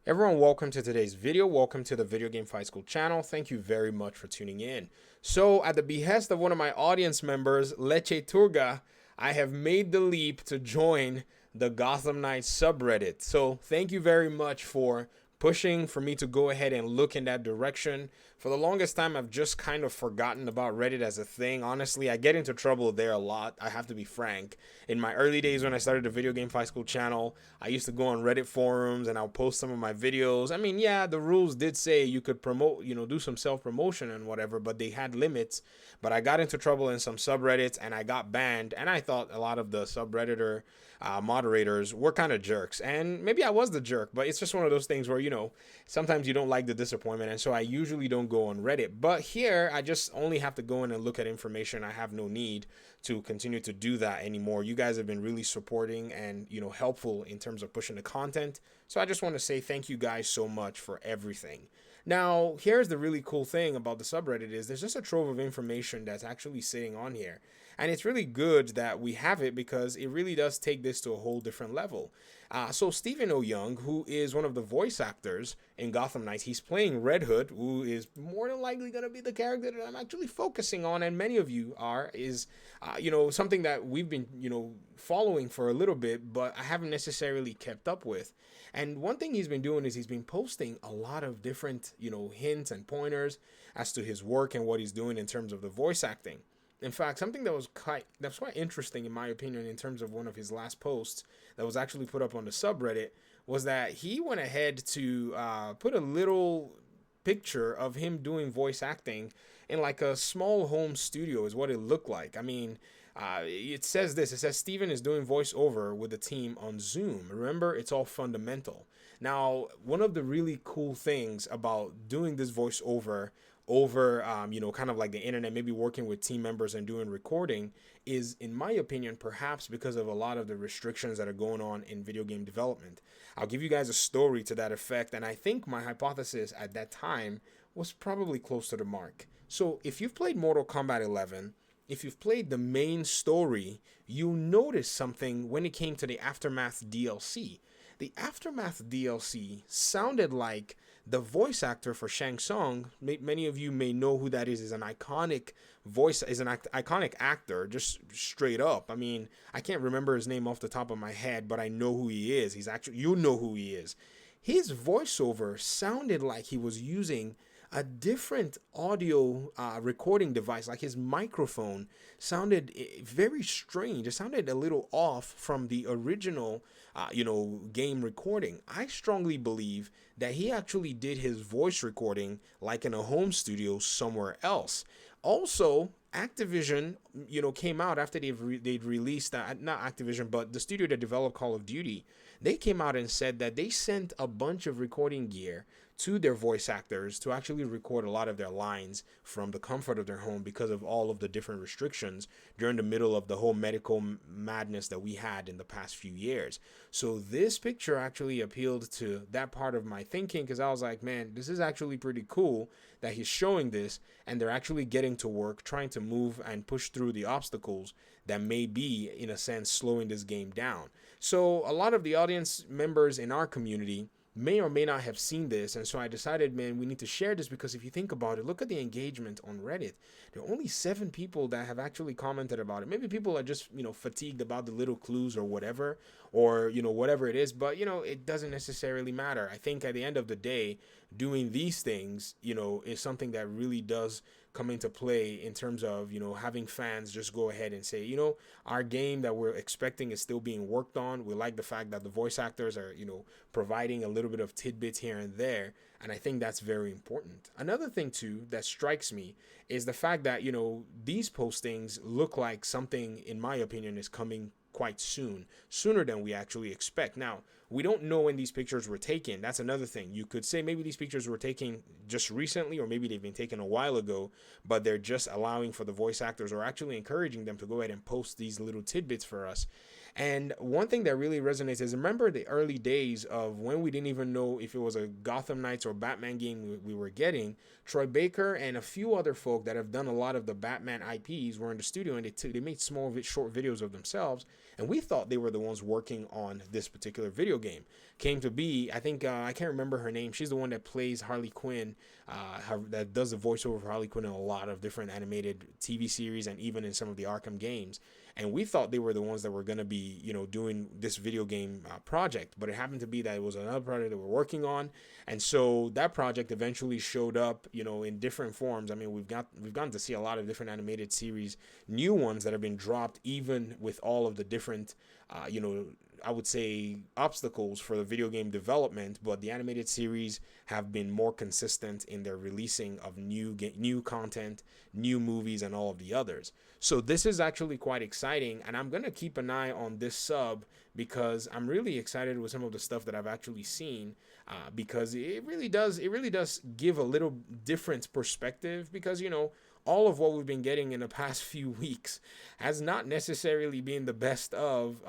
Everyone, welcome to today's video. Welcome to the Video Game Fight School channel. Thank you very much for tuning in. So, at the behest of one of my audience members, Leche Turga, I have made the leap to join the Gotham Knights subreddit. So, thank you very much for pushing for me to go ahead and look in that direction. For the longest time, I've just kind of forgotten about Reddit as a thing. Honestly, I get into trouble there a lot. I have to be frank. In my early days when I started the Video Game Fight School channel, I used to go on Reddit forums and I'll post some of my videos. I mean, yeah, the rules did say you could promote, do some self promotion and whatever, but they had limits. But I got into trouble in some subreddits and I got banned. And I thought a lot of the subredditor moderators were kind of jerks. And maybe I was the jerk, but it's just one of those things where, sometimes you don't like the disappointment. And so I usually don't go on Reddit. But here, I just only have to go in and look at information. I have no need to continue to do that anymore. You guys have been really supporting and, helpful in terms of pushing the content. So I just want to say thank you guys so much for everything. Now, here's the really cool thing about the subreddit is there's just a trove of information that's actually sitting on here. And it's really good that we have it because it really does take this to a whole different level. So Stephen O. Young, who is one of the voice actors in Gotham Knights, he's playing Red Hood, who is more than likely going to be the character that I'm actually focusing on, and many of you are, is, something that we've been, following for a little bit, but I haven't necessarily kept up with. And one thing he's been doing is he's been posting a lot of different, hints and pointers as to his work and what he's doing in terms of the voice acting. In fact, something that's quite interesting in my opinion in terms of one of his last posts that was actually put up on the subreddit was that he went ahead to put a little picture of him doing voice acting in like a small home studio is what it looked like. I mean, it says this. It says Steven is doing voiceover with the team on Zoom. Remember, it's all fundamental. Now, one of the really cool things about doing this voiceover over, kind of like the internet, maybe working with team members and doing recording is, in my opinion, perhaps because of a lot of the restrictions that are going on in video game development. I'll give you guys a story to that effect, and I think my hypothesis at that time was probably close to the mark. So if you've played Mortal Kombat 11, if you've played the main story, you'll notice something when it came to the Aftermath DLC. The Aftermath DLC sounded like the voice actor for Shang Tsung. Many of you may know who that is. Is an iconic voice, is an iconic actor, just straight up. I mean, I can't remember his name off the top of my head, but I know who he is. He's actually, you know who he is. His voiceover sounded like he was using a different audio recording device. Like his microphone sounded very strange. It sounded a little off from the original game recording. I strongly believe that he actually did his voice recording like in a home studio somewhere else. Also, Activision, came out after they'd released not Activision, but the studio that developed Call of Duty. They came out and said that they sent a bunch of recording gear to their voice actors to actually record a lot of their lines from the comfort of their home because of all of the different restrictions during the middle of the whole medical madness that we had in the past few years. So this picture actually appealed to that part of my thinking because I was like, man, this is actually pretty cool that he's showing this and they're actually getting to work trying to move and push through the obstacles that may be, in a sense, slowing this game down. So a lot of the audience members in our community may or may not have seen this, and so I decided, man, we need to share this because if you think about it, look at the engagement on Reddit. There are only 7 people that have actually commented about it. Maybe people are just, fatigued about the little clues or whatever, or, whatever it is, but, it doesn't necessarily matter. I think at the end of the day, doing these things, is something that really does come into play in terms of, having fans just go ahead and say, our game that we're expecting is still being worked on. We like the fact that the voice actors are, providing a little bit of tidbits here and there. And I think that's very important. Another thing, too, that strikes me is the fact that, these postings look like something, in my opinion, is coming quite soon, sooner than we actually expect. Now, we don't know when these pictures were taken. That's another thing. You could say maybe these pictures were taken just recently, or maybe they've been taken a while ago, but they're just allowing for the voice actors or actually encouraging them to go ahead and post these little tidbits for us. And one thing that really resonates is remember the early days of when we didn't even know if it was a Gotham Knights or Batman game we were getting. Troy Baker and a few other folk that have done a lot of the Batman IPs were in the studio and they made small short videos of themselves, and we thought they were the ones working on this particular video game. came to be. I think I can't remember her name. She's the one that plays Harley Quinn, that does the voiceover for Harley Quinn in a lot of different animated TV series and even in some of the Arkham games. And we thought they were the ones that were going to be, doing this video game project, but it happened to be that it was another project that we're working on. And so that project eventually showed up, in different forms. I mean, we've gotten to see a lot of different animated series, new ones that have been dropped, even with all of the different, I would say obstacles for the video game development, but the animated series have been more consistent in their releasing of new content, new movies, and all of the others. So this is actually quite exciting, and I'm gonna keep an eye on this sub because I'm really excited with some of the stuff that I've actually seen, because it really does give a little different perspective, because all of what we've been getting in the past few weeks has not necessarily been the best of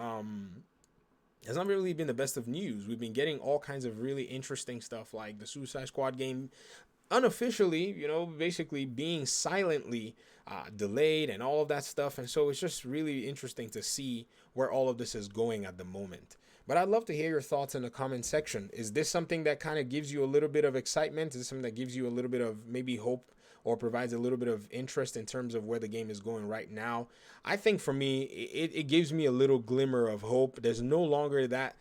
has not really been the best of news. We've been getting all kinds of really interesting stuff, like the Suicide Squad game unofficially, basically being silently delayed and all of that stuff. And so it's just really interesting to see where all of this is going at the moment. But I'd love to hear your thoughts in the comment section. Is this something that kind of gives you a little bit of excitement? Is this something that gives you a little bit of maybe hope, or provides a little bit of interest in terms of where the game is going right now? I think for me, it gives me a little glimmer of hope. There's no longer that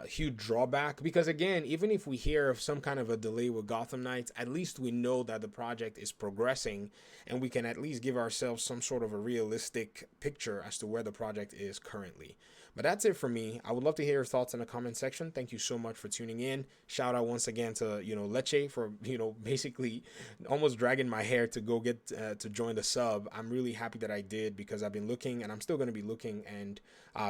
huge drawback, because again, even if we hear of some kind of a delay with Gotham Knights, at least we know that the project is progressing, and we can at least give ourselves some sort of a realistic picture as to where the project is currently. But that's it for me. I would love to hear your thoughts in the comment section. Thank you so much for tuning in. Shout out once again to Leche for basically almost dragging my hair to go get to join the sub. I'm really happy that I did, because I've been looking, and I'm still going to be looking and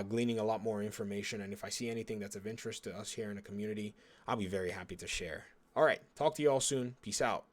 gleaning a lot more information. And if I see anything that's of interest to us here in the community, I'll be very happy to share. All right, talk to you all soon. Peace out.